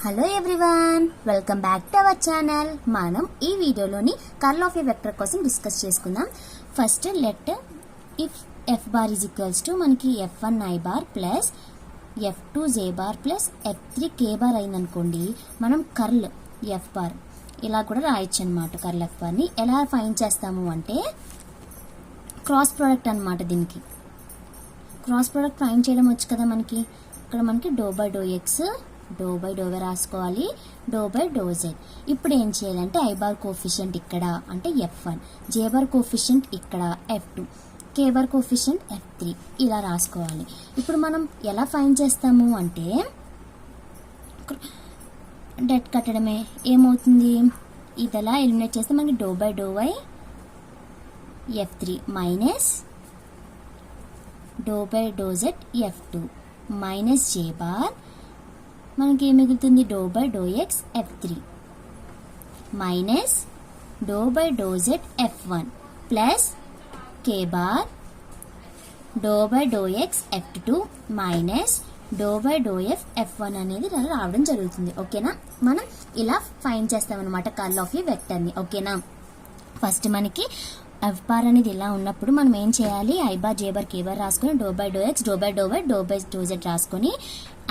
Hello everyone, welcome back to our channel. మనం ఈ వీడియోలోని కర్ల్ ఆఫ్ ఏ వెక్టర్ కోసం డిస్కస్ చేసుకుందాం. First let if F bar is equals to మనకి F1 I bar plus F2 J bar plus F3 K bar అయిందనుకోండి, మనం curl F bar ఇలా కూడా రాయొచ్చు అనమాట. కర్ల్ ఎఫ్ బార్ని ఎలా ఫైండ్ చేస్తాము అంటే క్రాస్ ప్రోడక్ట్ అనమాట. దీనికి క్రాస్ ప్రోడక్ట్ ఫైండ్ చేయడం వచ్చు కదా మనకి. ఇక్కడ మనకి do by do x, do by do y రాసుకోవాలి, డో బై డో జెడ్. ఇప్పుడు ఏం చేయాలంటే ఐ బార్ కోఫిషియంట్ ఇక్కడ అంటే F1, జే బార్ కోఫిషియంట్ ఇక్కడ F2, కే బార్ కోఫిషియంట్ F3 ఇలా రాసుకోవాలి. ఇప్పుడు మనం ఎలా ఫైండ్ చేస్తాము అంటే డెట్ కట్టడమే. ఏమవుతుంది, ఇది ఎలా ఎలిమినేట్ చేస్తే మనకి do by do y F3 minus do by do z F2 minus J bar, మనకి ఏం మిగులుతుంది do by do x F3 minus do by do z F1 plus K bar do by do x F2 minus do by do f F1 అనేది రావడం జరుగుతుంది. ఓకేనా, మనం ఇలా find చేస్తామన్నమాట కర్ల్ ఆఫ్ ఏ వెక్టర్ని. ఓకేనా, ఫస్ట్ మనకి ఎఫ్ బార్ అనేది ఇలా ఉన్నప్పుడు మనం ఏం చేయాలి, I bar J bar K bar రాసుకొని do by do x, do by do y, do by do z రాసుకొని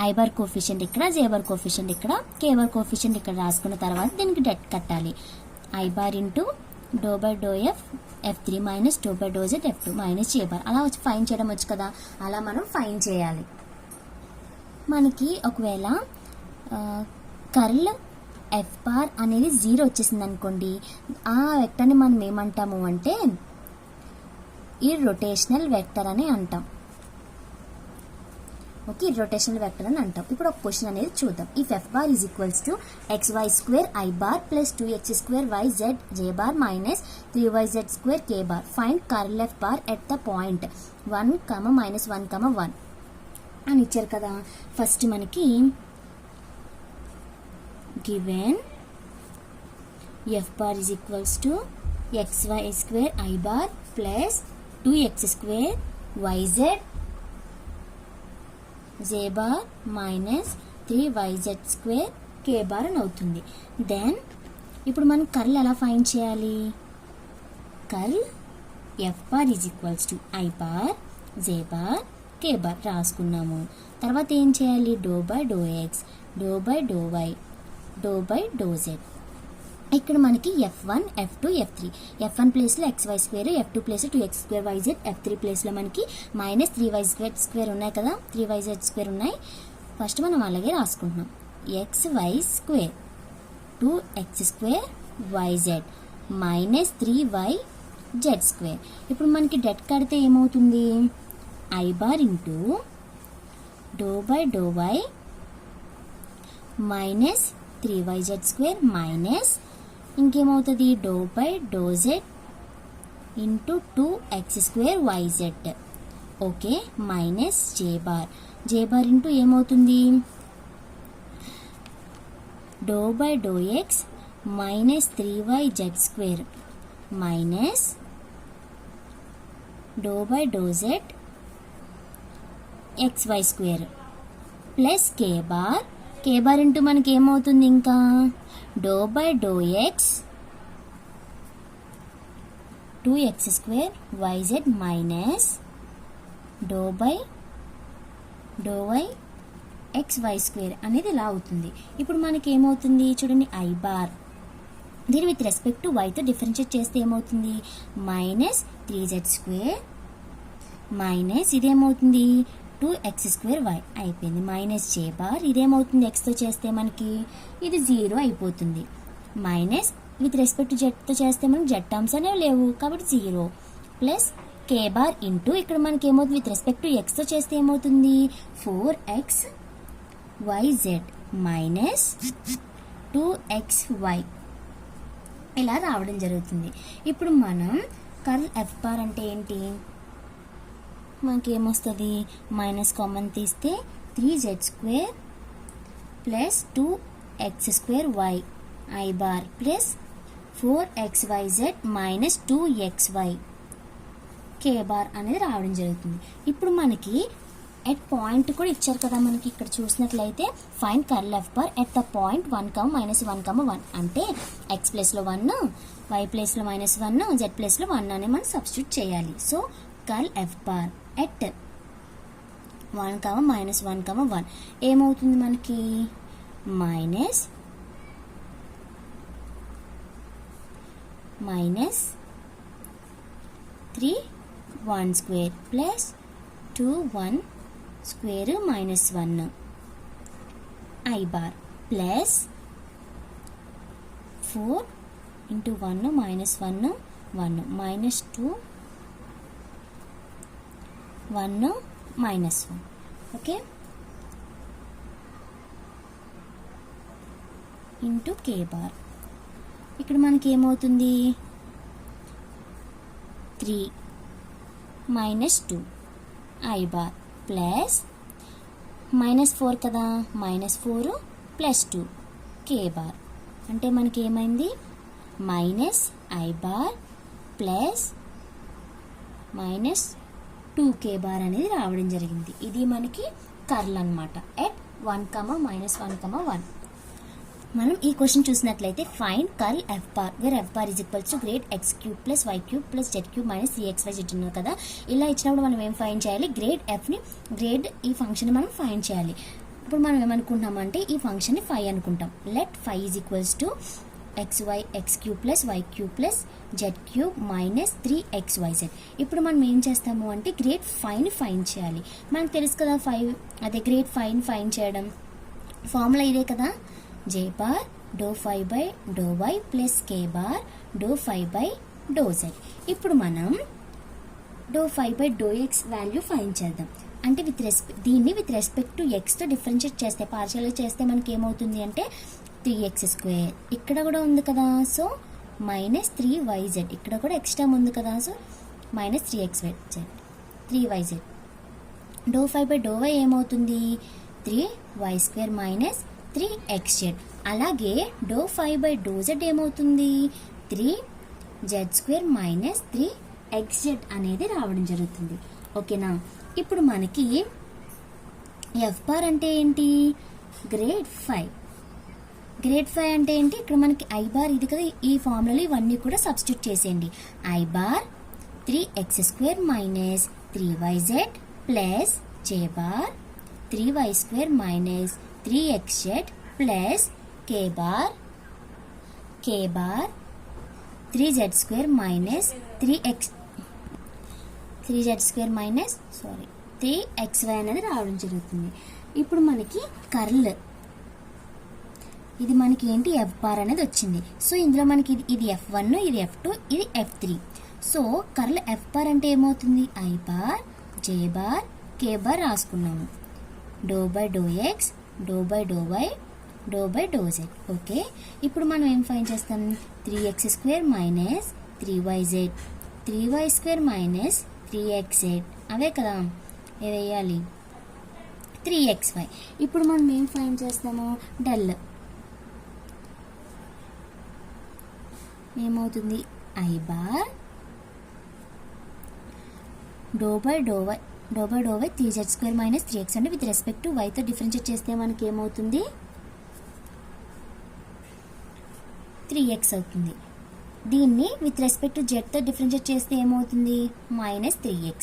ఐ బార్ కోఫిషియంట్ ఇక్కడ, జే బార్ కోఫిషియంట్ ఇక్కడ, కే బార్ కోఫిషియంట్ ఇక్కడ రాసుకున్న తర్వాత దీనికి డెట్ కట్టాలి. I bar into do by do f F3 minus do by do z F2 minus J bar. అలా వచ్చి ఫైన్ చేయడం వచ్చు కదా, అలా మనం ఫైన్ చేయాలి. మనకి ఒకవేళ కర్ల్ ఎఫ్ బార్ అనేది 0 వచ్చేసింది అనుకోండి, ఆ వెక్టర్ని మనం ఏమంటాము అంటే ఇర్రొటేషనల్ వెక్టర్ అని అంటాం. ఓకే, ఇర్రొటేషనల్ వెక్టర్ అని అంటాం. ఇప్పుడు ఒక క్వశ్చన్ అనేది చూద్దాం. If F bar is equals to XY square I bar plus 2X square YZ J bar minus 3YZ square K bar, find curl F bar at the point 1, -1, 1 అని ఇచ్చారు కదా. First మనకి given F bar is equals to XY square I bar plus 2X square YZ J bar minus 3YZ square K bar అని అవుతుంది. Then ఇప్పుడు మనం curl ఎలా find చేయాలి, curl F bar is equals to I bar J bar K bar రాసుకున్నాము. తర్వాత ఏం చేయాలి, do by do x, do by do y, do by do z. ఇక్కడ మనకి F1 F2 F3, F1 ప్లేస్లో XY స్క్వేర్, F2 ప్లేస్లో 2X square YZ, F3 ప్లేస్లో మనకి మైనస్ 3YZ స్క్వేర్ ఉన్నాయి కదా, 3YZ స్క్వేర్ ఉన్నాయి. ఫస్ట్ మనం అలాగే రాసుకుంటున్నాం. XY square 2X square YZ minus 3YZ square. ఇప్పుడు మనకి డెట్ కడితే ఏమవుతుంది, I bar into do by do y minus 3YZ square minus ఇంకేమవుతుంది do by do z into 2X square YZ. Okay, minus J bar into ఏమవుతుంది do by do x minus 3YZ square minus do by do z XY square plus K bar into మనకి ఏమవుతుంది ఇంకా do by do x 2X square YZ minus do by do y XY square అనేది ఇలా అవుతుంది. ఇప్పుడు మనకి ఏమవుతుంది చూడండి, ఐ బార్ దీని విత్ రెస్పెక్ట్ టు వైతో డిఫరెన్షియేట్ చేస్తే ఏమవుతుంది మైనస్ 3Z స్క్వేర్ మైనస్ ఇదేమవుతుంది 2X స్క్వేర్ Y అయిపోయింది, మైనస్ జే బార్ ఇదేమవుతుంది ఎక్స్తో చేస్తే మనకి ఇది 0 అయిపోతుంది, మైనస్ విత్ రెస్పెక్ట్ టు జెడ్తో చేస్తే మనకి జెడ్ టర్మ్స్ అనేవి లేవు కాబట్టి 0 ప్లస్ కే బార్ ఇంటూ ఇక్కడ మనకి ఏమవుతుంది విత్ రెస్పెక్ట్ టు ఎక్స్తో చేస్తే ఏమవుతుంది 4X YZ మైనస్ 2XY ఇలా రావడం జరుగుతుంది. ఇప్పుడు మనం కర్ల్ ఎఫ్ బార్ అంటే ఏంటి, మనకి ఏమొస్తుంది మైనస్ కామన్ తీస్తే 3Z square plus 2X square Y I bar plus 4XYZ minus 2XY K bar అనేది రావడం జరుగుతుంది. ఇప్పుడు మనకి ఎట్ పాయింట్ కూడా ఇచ్చారు కదా మనకి. ఇక్కడ చూసినట్లయితే find curl F bar at the point 1, -1, 1 అంటే ఎక్స్ ప్లేస్లో 1, వై ప్లేస్లో -1, జెడ్ ప్లేస్లో 1 అని మనం సబ్స్టిట్యూట్ చేయాలి. So curl F bar at 1, -1, 1 ఏమవుతుంది మనకి? -3 1 square plus 2 1 square -1 I bar plus 4 into 1 -1 1 -2 1 -1 okay into k bar. ఇక్కడ మనకి ఏమవుతుంది? 3 -2 I bar ప్లస్ -4 కదా, -4 ప్లస్ 2 k బార్ అంటే మనకి ఏమైంది? -I bar plus -2k bar అనేది రావడం జరిగింది. ఇది మనకి కర్ల్ అన్నమాట ఎట్ 1, -1, 1. మనం ఈ క్వశ్చన్ చూసినట్లయితే find curl F bar where f bar is equals to grad x³ plus y³ plus z³ minus 3xy ఉన్నారు కదా. ఇలా ఇచ్చినప్పుడు మనం ఏం ఫైండ్ చేయాలి? గ్రేడ్ ఈ ఫంక్షన్ మనం ఫైండ్ చేయాలి. ఇప్పుడు మనం ఏమనుకుంటామంటే ఈ ఫంక్షన్ని ఫై అనుకుంటాం. Let phi is equals to x³ plus y³ plus z³ minus 3xyz. ఇప్పుడు మనం ఏం చేస్తాము అంటే గ్రేడ్ ఫైని ఫైండ్ చేయాలి. మనకు తెలుసు కదా గ్రేడ్ ఫైని ఫైండ్ చేయడం ఫార్ములా ఇదే కదా, j bar dou phi by dou y plus k bar dou phi by dou z. ఇప్పుడు మనం dou phi by dou x value find చేద్దాం. అంటే దీన్ని విత్ రెస్పెక్ట్ టు x తో డిఫరెన్షియేట్ చేస్తే పార్షియల్ చేస్తే మనకి ఏమవుతుంది అంటే 3x². ఇక్కడ కూడా ఉంది కదా, సో -3yz. ఇక్కడ కూడా ఎక్స్ట్రా ఉంది కదా, so -3yz. dou phi by dou y ఏమవుతుంది? 3y² minus 3xz. అలాగే dou phi by dou z ఏమవుతుంది? 3z² మైనస్ 3xz అనేది రావడం జరుగుతుంది. ఓకేనా? ఇప్పుడు మనకి ఎఫ్ బార్ అంటే ఏంటి? గ్రేడ్ 5. గ్రేడ్ 5 అంటే ఏంటి? ఇక్కడ మనకి ఐ బార్ ఇది కదా, ఈ ఫార్ములాలో ఇవన్నీ కూడా సబ్స్టిట్యూట్ చేసేయండి. I bar 3x² minus 3yz plus j bar 3y² minus 3xz plus k bar 3z² minus 3z² minus 3xy అనేది రావడం జరుగుతుంది. ఇప్పుడు మనకి కర్ల్ ఇది మనకి ఏంటి? ఎఫ్ బార్ అనేది వచ్చింది. సో ఇందులో మనకి ఇది F1, ఇది F2, ఇది F3. So curl F bar అంటే ఏమవుతుంది? I bar j bar k bar రాసుకున్నాము. Do by do x do by do y do by do z. Okay, ఇప్పుడు మనం ఏం ఫైండ్ చేస్తాం? 3x² minus 3yz 3y² minus 3xz అవే కదా, వేయాలి 3xy. ఇప్పుడు మనం ఏం ఫైండ్ చేస్తాము? డెల్ ఏమవుతుంది? I bar do by do y 3z² minus 3x అంటే విత్ రెస్పెక్ట్ టు వైతో డిఫరెన్షియేట్ చేస్తే మనకి ఏమవుతుంది? 3x అవుతుంది. దీన్ని విత్ రెస్పెక్ట్ టు జెడ్తో డిఫరెన్షియేట్ చేస్తే ఏమవుతుంది? Minus 3x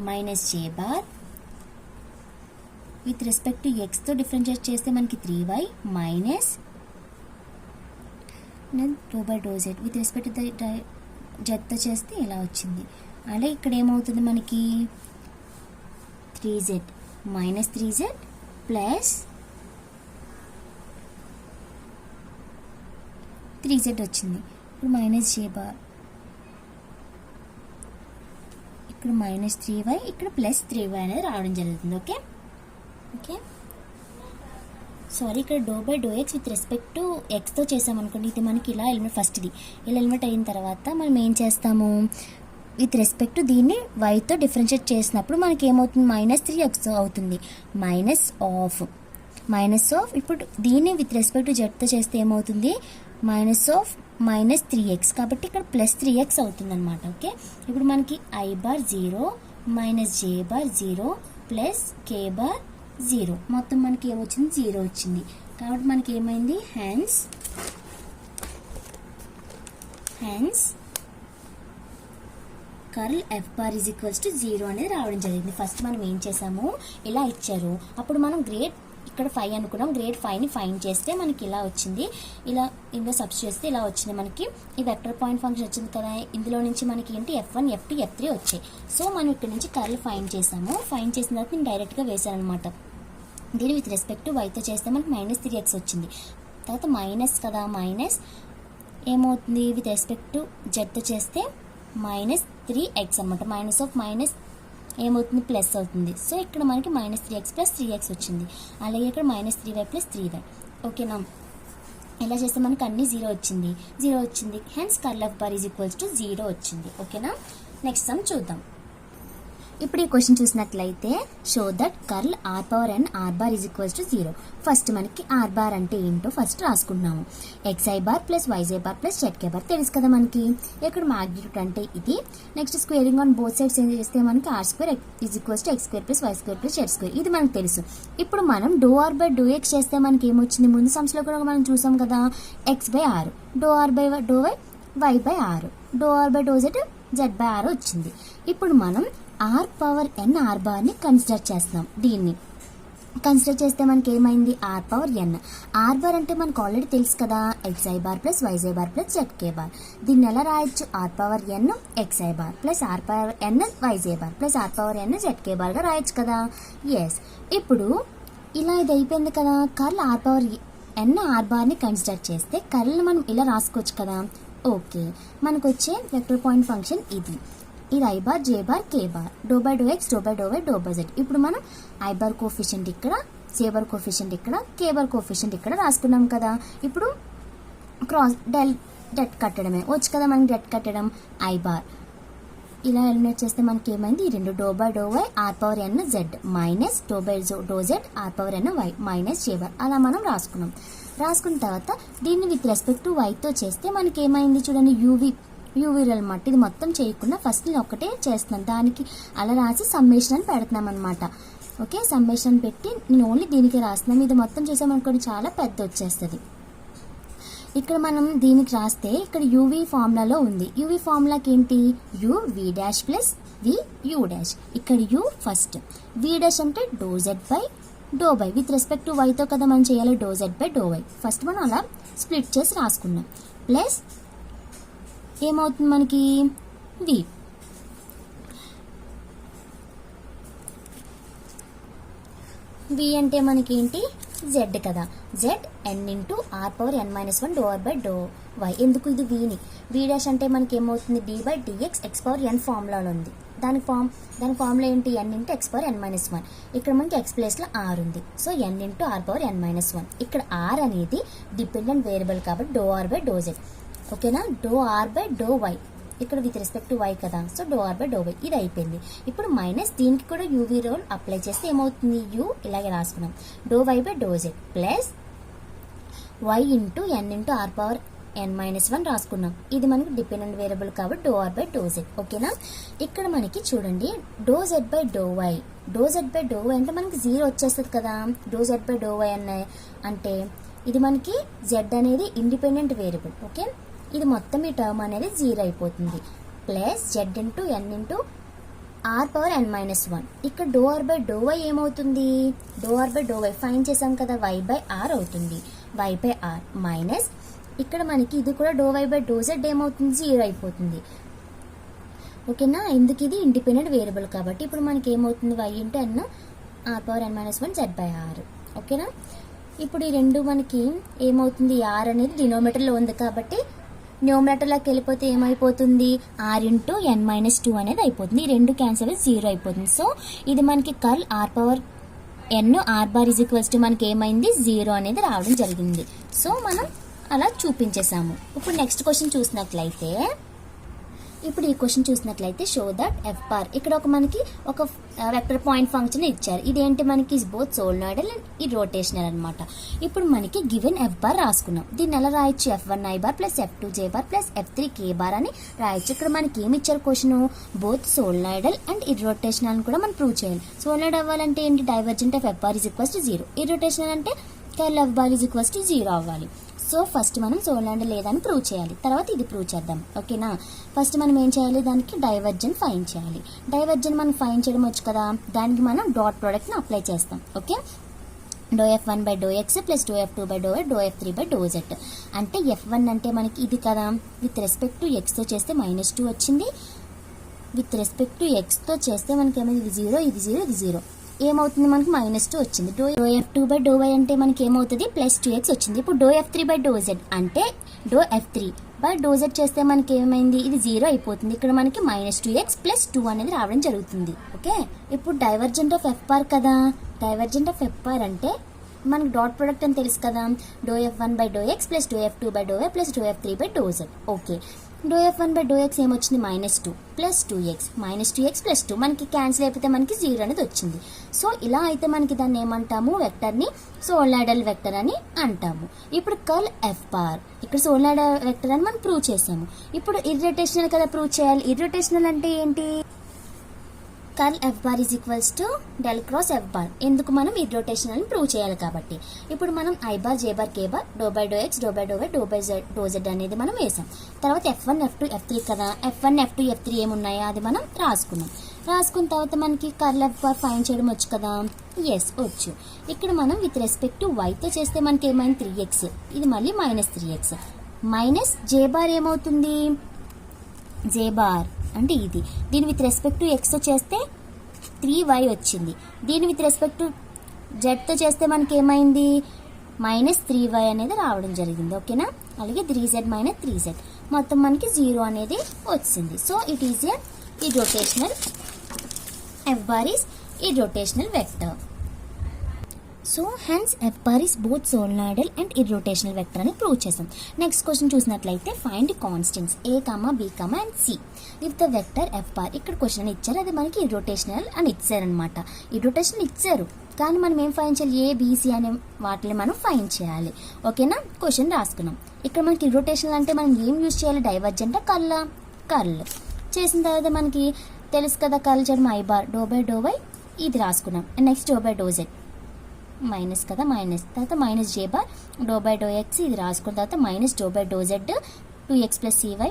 minus j bar with respect to ఎక్స్తో డిఫరెన్షియేట్ చేస్తే మనకి 3y minus do by do z with respect to జెడ్తో చేస్తే ఇలా వచ్చింది. అలా ఇక్కడ ఏమవుతుంది మనకి? 3z minus 3z plus 3z వచ్చింది. ఇప్పుడు మైనస్ j బార్, ఇక్కడ మైనస్ 3y, ఇక్కడ ప్లస్ 3y అనేది రావడం జరుగుతుంది. ఓకే ఓకే సారీ, ఇక్కడ do by do x with respect to ఎక్స్తో చేసామనుకోండి, ఇది మనకి ఇలా ఎలిమినేట్ ఫస్ట్ ఇలా ఎలిమినేట్ అయిన తర్వాత మనం ఏం చేస్తాము? విత్ రెస్పెక్ట్ టు దీన్ని వైతో డిఫరెన్షియేట్ చేసినప్పుడు మనకి ఏమవుతుంది? -3x అవుతుంది. మైనస్ ఆఫ్ ఇప్పుడు దీన్ని విత్ రెస్పెక్ట్ టు జెడ్తో చేస్తే ఏమవుతుంది? -3x కాబట్టి ఇక్కడ ప్లస్ 3x అవుతుంది అనమాట. ఓకే, ఇప్పుడు మనకి I bar 0 minus j bar 0 plus K bar 0. మొత్తం మనకి ఏమొచ్చింది 0 వచ్చింది. కాబట్టి మనకి ఏమైంది hence curl F bar is equals to 0 అనేది రావడం జరిగింది. ఫస్ట్ మనం ఏం చేసాము, ఇలా ఇచ్చారు, అప్పుడు మనం గ్రేడ్ ఇక్కడ 5 అనుకున్నాం, గ్రేడ్ 5ని ఫైండ్ చేస్తే మనకి ఇలా వచ్చింది. ఇలా ఇందులో సబ్స్టిట్యూట్ చేస్తే ఇలా వచ్చింది. మనకి ఈ వెక్టర్ పాయింట్ ఫంక్షన్ వచ్చింది కదా, ఇందులో నుంచి మనకి ఏంటి F1, F2, F3 వచ్చాయి. సో మనం ఇక్కడ నుంచి కర్ల్ ఫైండ్ చేసాము. ఫైండ్ చేసిన తర్వాత నేను డైరెక్ట్గా వేసాను అనమాట. దీని విత్ రెస్పెక్ట్ టు వైతో చేస్తే మనకి -3x వచ్చింది. తర్వాత మైనస్ కదా, మైనస్ ఏమవుతుంది విత్ రెస్పెక్ట్ టు జెడ్తో చేస్తే -3x అనమాట. మైనస్ ఆఫ్ మైనస్ ఏమవుతుంది ప్లస్ అవుతుంది. సో ఇక్కడ మనకి -3x + 3x వచ్చింది. అలాగే ఇక్కడ -3y + 3y. ఓకేనా, ఇలా చేస్తే మనకి అన్ని 0 వచ్చింది. Hence curl F bar is equals to 0 వచ్చింది. ఓకేనా, నెక్స్ట్ సమ్ చూద్దాం. ఇప్పుడు ఈ క్వశ్చన్ చూసినట్లయితే show that curl r power n r bar is equals to 0. First మనకి r బార్ అంటే ఏంటో ఫస్ట్ రాసుకున్నాము. xi bar plus yj bar plus zk bar తెలుసు కదా మనకి. ఇక్కడ మ్యాగ్నిట్యూడ్ అంటే ఇది. Next squaring on both sides ఏం చేస్తే మనకి r² is equals to x² + y² + z². ఇది మనకు తెలుసు. ఇప్పుడు మనం ∂r/∂x చేస్తే మనకి ఏమొచ్చింది, ముందు సమ్స్లో కూడా మనం చూసాం కదా, x/r, ∂r/y y/r, ∂r/∂z z/r వచ్చింది. ఇప్పుడు మనం r పవర్ n r బార్ని కన్సిడర్ చేస్తున్నాం. దీన్ని కన్సిడర్ చేస్తే మనకి ఏమైంది r power n. r bar అంటే మనకు ఆల్రెడీ తెలుసు కదా, xi bar plus yj bar plus zk bar. దీన్ని ఎలా రాయొచ్చు, r power n xi bar plus r power n yj bar plus r power n zk బార్గా రాయొచ్చు కదా. ఎస్, ఇప్పుడు ఇలా ఇది అయిపోయింది కదా. Curl r power n r బార్ని కన్సిడర్ చేస్తే కర్ల్ని మనం ఇలా రాసుకోవచ్చు కదా. ఓకే, మనకు వచ్చే వెక్టర్ పాయింట్ ఫంక్షన్ ఇది i bar, j bar, k bar, ∂x, ∂y, ∂z. ఇప్పుడు మనం i బార్ కోఫిషియంట్ ఇక్కడ, j బార్ కోఫిషియంట్ ఇక్కడ, k బార్ కోఫిషియంట్ ఇక్కడ రాసుకున్నాం కదా. ఇప్పుడు క్రాస్ డెట్ కట్టడమే వచ్చు కదా మనకి. డెట్ కట్టడం i బార్ ఇలా ఎలిమినేట్ చేస్తే మనకి ఏమైంది, ఈ రెండు ∂y r power n z minus ∂z r power n y minus j bar అలా మనం రాసుకున్నాం. రాసుకున్న తర్వాత దీన్ని విత్ రెస్పెక్ట్ టు y తో చేస్తే మనకి ఏమైంది చూడండి, యూవీ అనమాట. ఇది మొత్తం చేయకుండా ఫస్ట్ నేను ఒకటే చేస్తున్నాను, దానికి అలా రాసి సమ్మేషన్ అని పెడుతున్నాం అనమాట. ఓకే, సమ్మేషన్ పెట్టి నేను ఓన్లీ దీనికి రాస్తున్నాను. ఇది మొత్తం చేసామనుకోండి చాలా పెద్ద వచ్చేస్తుంది. ఇక్కడ మనం దీనికి రాస్తే ఇక్కడ యూవీ ఫార్ములాలో ఉంది. యూవీ ఫార్ములాకి ఏంటి, uv' ప్లస్ vu'. ఇక్కడ u ఫస్ట్, v' అంటే ∂z/∂y విత్ రెస్పెక్ట్ టు వైతో కదా మనం చేయాలి, ∂z/∂y. ఫస్ట్ మనం అలా స్ప్లిట్ చేసి రాసుకున్నాం. ప్లస్ ఏమవుతుంది మనకి v అంటే మనకి ఏంటి z కదా. z n into r power n minus 1 ∂r/∂y. ఎందుకు ఇది v' అంటే మనకి ఏమవుతుంది, d/dx x పవర్ n ఫార్ములాలో ఉంది. దాని ఫార్ములా ఏంటి, n into x power n minus 1. ఇక్కడ మనకి x ప్లేస్లో r ఉంది. So n into r power n minus 1. ఇక్కడ r అనేది డిపెండెంట్ వేరియబుల్ కాబట్టి ∂r/∂z. ఓకేనా, ∂r/∂y ఇక్కడ విత్ రెస్పెక్ట్ టు y కదా. సో ∂r/∂y ఇది అయిపోయింది. ఇప్పుడు మైనస్ దీనికి కూడా యూవీ రూల్ అప్లై చేస్తే ఏమవుతుంది, u ఇలాగే రాసుకున్నాం, ∂y/∂z plus y into n into r power n minus 1 రాసుకున్నాం. ఇది మనకి డిపెండెంట్ వేరియబుల్ కాబట్టి ∂r/∂z. ఓకేనా, ఇక్కడ మనకి చూడండి ∂z/∂y అంటే మనకి 0 వచ్చేస్తుంది కదా. ∂z/∂y అంటే ఇది మనకి z అనేది ఇండిపెండెంట్ వేరియబుల్. ఓకే, ఇది మొత్తం ఈ టర్మ్ అనేది 0 అయిపోతుంది. Plus z into n into r power n minus 1. ఇక్కడ ∂r/∂y ఏమవుతుంది, ∂r/∂y ఫైన్ చేసాం కదా, y/r అవుతుంది. y/r మైనస్ ఇక్కడ మనకి ఇది కూడా ∂y/∂z ఏమవుతుంది, 0 అయిపోతుంది. ఓకేనా, ఎందుకు ఇది ఇండిపెండెంట్ వేరియబుల్ కాబట్టి. ఇప్పుడు మనకి ఏమవుతుంది, y into n r power n minus 1 z/r. ఓకేనా, ఇప్పుడు ఈ రెండు మనకి ఏమవుతుంది, r అనేది డినోమినేటర్లో ఉంది కాబట్టి న్యూమరేటర్లోకి వెళ్ళిపోతే ఏమైపోతుంది, r ఇంటూ n మైనస్ 2 అనేది అయిపోతుంది. ఈ రెండు క్యాన్సిల్ 0 అయిపోతుంది. సో ఇది మనకి curl r power n r bar is equals to మనకి ఏమైంది 0 అనేది రావడం జరిగింది. సో మనం అలా చూపించేసాము. ఇప్పుడు నెక్స్ట్ క్వశ్చన్ చూసినట్లయితే ఇప్పుడు ఈ క్వశ్చన్ చూసినట్లయితే షో దట్ ఎఫ్ బార్ ఇక్కడ మనకి ఒక వెక్టర్ పాయింట్ ఫంక్షన్ ఇచ్చారు. ఇదేంటి మనకి బోత్ సోలనాయిడల్ అండ్ ఈ రోటేషనల్ అనమాట. ఇప్పుడు మనకి గివెన్ ఎఫ్ బార్ రాసుకున్నాం. దీన్ని ఎలా రాయొచ్చు? F1 I bar plus F2 J bar plus F3 K bar అని రాయొచ్చు. ఇక్కడ మనకి ఏమి ఇచ్చారు question? Both solenoidal and irrotational అని కూడా మనం ప్రూవ్ చేయాలి. సోలనాయిడ్ అవ్వాలంటే ఏంటి? Divergent of F bar is equals to 0. Irrotational అంటే curl F bar is equals to 0 అవ్వాలి. సో ఫస్ట్ మనం సోలనాయిడ్ లేదని ప్రూవ్ చేయాలి, తర్వాత ఇది ప్రూవ్ చేద్దాం. ఓకేనా? ఫస్ట్ మనం ఏం చేయాలి? దానికి డైవర్జెంట్ ఫైండ్ చేయాలి. డైవర్జెంట్ మనం ఫైండ్ చేయడం వచ్చు కదా, దానికి మనం డాట్ ప్రోడక్ట్ని అప్లై చేస్తాం. Okay, ∂F1 by ∂x plus ∂F2 by ∂y ∂F3 by ∂z. అంటే F1 అంటే మనకి ఇది కదా, విత్ రెస్పెక్ట్ టు ఎక్స్తో చేస్తే -2 వచ్చింది. విత్ రెస్పెక్ట్ టు ఎక్స్తో చేస్తే మనకి ఏమైంది? ఇది 0, ఇది 0, ఇది 0. ఏమవుతుంది? మనకి -2 వచ్చింది. ∂F2 by ∂y అంటే మనకి ఏమవుతుంది? +2x వచ్చింది. ఇప్పుడు ∂F3 by ∂z అంటే ∂F3 by ∂z చేస్తే మనకి ఏమైంది? ఇది 0 అయిపోతుంది. ఇక్కడ మనకి -2x + 2 అనేది రావడం జరుగుతుంది. ఓకే, ఇప్పుడు డైవర్జెంట్ ఆఫ్ ఎఫ్ బార్ కదా, డైవర్జెంట్ ఆఫ్ ఎఫ్ బార్ అంటే మనకి డాట్ ప్రొడక్ట్ అని తెలుసు కదా, ∂F1 by ∂x plus ∂F2 by ∂y plus ∂F3 by ∂z. Okay, ∂F1 by ∂x ఏమొచ్చింది? -2 ప్లస్ 2x, -2x ప్లస్ 2 మనకి క్యాన్సిల్ అయిపోతే మనకి 0 అనేది వచ్చింది. సో ఇలా అయితే మనకి దాన్ని ఏమంటాము? వెక్టర్ని సోలనాయిడల్ వెక్టర్ అని అంటాము. ఇప్పుడు కర్ల్ ఎఫ్ బార్, ఇక్కడ సోలనాయిడల్ వెక్టర్ అని మనం ప్రూవ్ చేసాము. ఇప్పుడు ఇర్రోటేషనల్ కదా ప్రూవ్ చేయాలి. ఇర్రోటేషనల్ అంటే ఏంటి? Curl F bar is equals to del cross f bar. ఎందుకు? మనం ఇర్రోటేషనల్ ప్రూవ్ చేయాలి కాబట్టి. ఇప్పుడు మనం I bar J bar K bar ∂x ∂y ∂z అనేది మనం వేసాం. తర్వాత F1 F2 F3 కదా, F1 F2 F3 ఏమున్నాయో అది మనం రాసుకున్నాం. రాసుకున్న తర్వాత మనకి కర్ల్ ఎఫ్ బార్ ఫైండ్ చేయడం వచ్చు కదా. ఎస్ వచ్చు. ఇక్కడ మనం విత్ రెస్పెక్ట్ టు వైతో చేస్తే మనకి ఏమైంది? 3x, ఇది మళ్ళీ -3x. మైనస్ J బార్ ఏమవుతుంది? J బార్ అంటే ఇది, దీని విత్ రెస్పెక్ట్ టు ఎక్స్తో చేస్తే 3y వచ్చింది. దీని విత్ రెస్పెక్ట్ టు జెడ్తో చేస్తే మనకి ఏమైంది? -3y అనేది రావడం జరిగింది. ఓకేనా? అలాగే 3z - 3z మొత్తం మనకి 0 అనేది వచ్చింది. So it is a irrotational, F bar is irrotational vector. So hence F bar is both solenoidal and irrotational vector అని ప్రూవ్ చేసాం. నెక్స్ట్ క్వశ్చన్ చూసినట్లయితే find constants A, B, and C if the vector F bar. ఇక్కడ question ఇచ్చారు, అది మనకి irrotational అని ఇచ్చారనమాట. Irrotational ఇచ్చారు కానీ మనం ఏం ఫైండ్ చేయాలి? A, B, C అనే వాటిని మనం ఫైండ్ చేయాలి. ఓకేనా? క్వశ్చన్ రాసుకున్నాం. ఇక్కడ మనకి ఇర్రోటేషనల్ అంటే మనం ఏం యూజ్ చేయాలి? డైవర్జెంట్ కర్ల్ చేసిన తర్వాత మనకి తెలుసు కదా, కర్ల్ చేయడం I బార్ ∂y ఇది రాసుకున్నాం. నెక్స్ట్ ∂z మైనస్ కదా, మైనస్ తర్వాత -J బార్ ∂x ఇది రాసుకున్న తర్వాత -∂z 2x + CY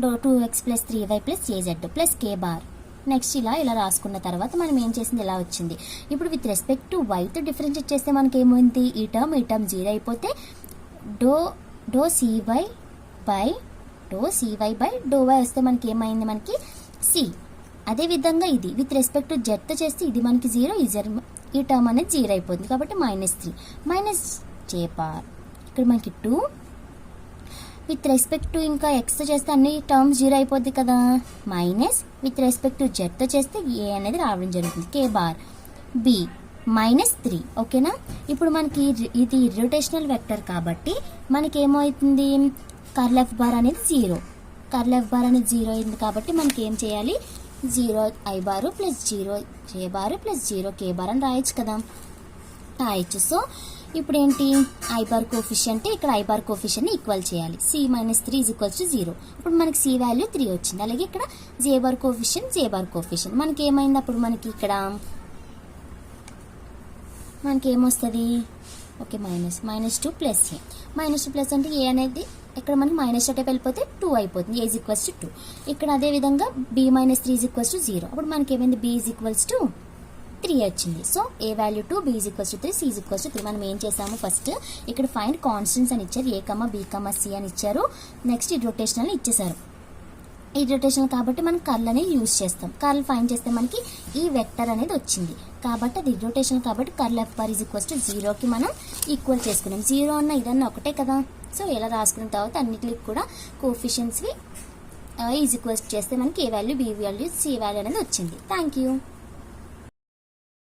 2x + 3y + AZ plus K bar. Next ఇలా రాసుకున్న తర్వాత మనం ఏం చేసింది? ఇలా వచ్చింది. ఇప్పుడు విత్ రెస్పెక్ట్ టు వైతో డిఫరెన్షియేట్ చేస్తే మనకి ఏమైంది? ఈ టర్మ్ 0 అయిపోతే ∂CY by ∂y వస్తే మనకి ఏమైంది? మనకి C. అదేవిధంగా ఇది విత్ రెస్పెక్ట్ టు జెడ్తో చేస్తే ఇది మనకి 0, ఈ టర్మ్ అనేది 0 అయిపోతుంది కాబట్టి -3 J బార్. ఇక్కడ మనకి 2 విత్ రెస్పెక్ట్ టు ఇంకా ఎక్స్తో చేస్తే అన్ని టర్మ్స్ 0 అయిపోద్ది కదా, మైనస్ విత్ రెస్పెక్ట్ టు జెడ్తో చేస్తే A అనేది రావడం జరుగుతుంది. K bar B -3. ఓకేనా? ఇప్పుడు మనకి ఇది ఇర్రోటేషనల్ వెక్టర్ కాబట్టి మనకి ఏమవుతుంది? కర్ల్ ఎఫ్ బార్ అనేది 0. కర్ల్ ఎఫ్ బార్ అనేది 0 అయింది కాబట్టి మనకి ఏం చేయాలి? 0 I bar plus 0 J bar plus 0 K bar అని రాయొచ్చు కదా, రాయొచ్చు. సో ఇప్పుడు ఏంటి? I బార్ కోఫిషియంట్, ఇక్కడ I బార్ కోఫిషియంట్ ఈక్వల్ చేయాలి. C - 3 = 0. ఇప్పుడు మనకి C వాల్యూ 3 వచ్చింది. అలాగే ఇక్కడ J బార్ కోఫిషియంట్ మనకి ఏమైంది? అప్పుడు మనకి ఇక్కడ మనకి ఏమొస్తుంది? Okay, -2 plus A. -2 ప్లస్ అంటే A అనేది ఇక్కడ మనకి -2 టైప్ వెళ్ళిపోతే 2 అయిపోతుంది. A = 2. ఇక్కడ అదేవిధంగా B - 3 = 0. అప్పుడు మనకి ఏమైంది? B = 3 వచ్చింది. So A value 2, B = 3, C = 3. మనం ఏం చేసాము? ఫస్ట్ ఇక్కడ ఫైండ్ కాన్స్టెంట్స్ అని ఇచ్చారు, A, B, C అని ఇచ్చారు. నెక్స్ట్ ఇర్రోటేషనల్ ఇచ్చేసారు. ఇర్రోటేషనల్ కాబట్టి మనం కర్ల్ అనేది యూజ్ చేస్తాం. కర్ల్ ఫైండ్ చేస్తే మనకి ఈ వెక్టర్ అనేది వచ్చింది కాబట్టి అది ఇర్రోటేషనల్ కాబట్టి కర్ల్ ఎఫ్ బార్ = 0కి మనం ఈక్వల్ చేసుకున్నాం. 0 అన్న ఇదన్నా ఒకటే కదా. సో ఇలా రాసుకున్న తర్వాత అన్నిటికి కూడా కోఫిషియన్స్వి ఈజ్ ఈక్వల్స్ చేస్తే మనకి A value, B value, C value అనేది వచ్చింది. Thank you.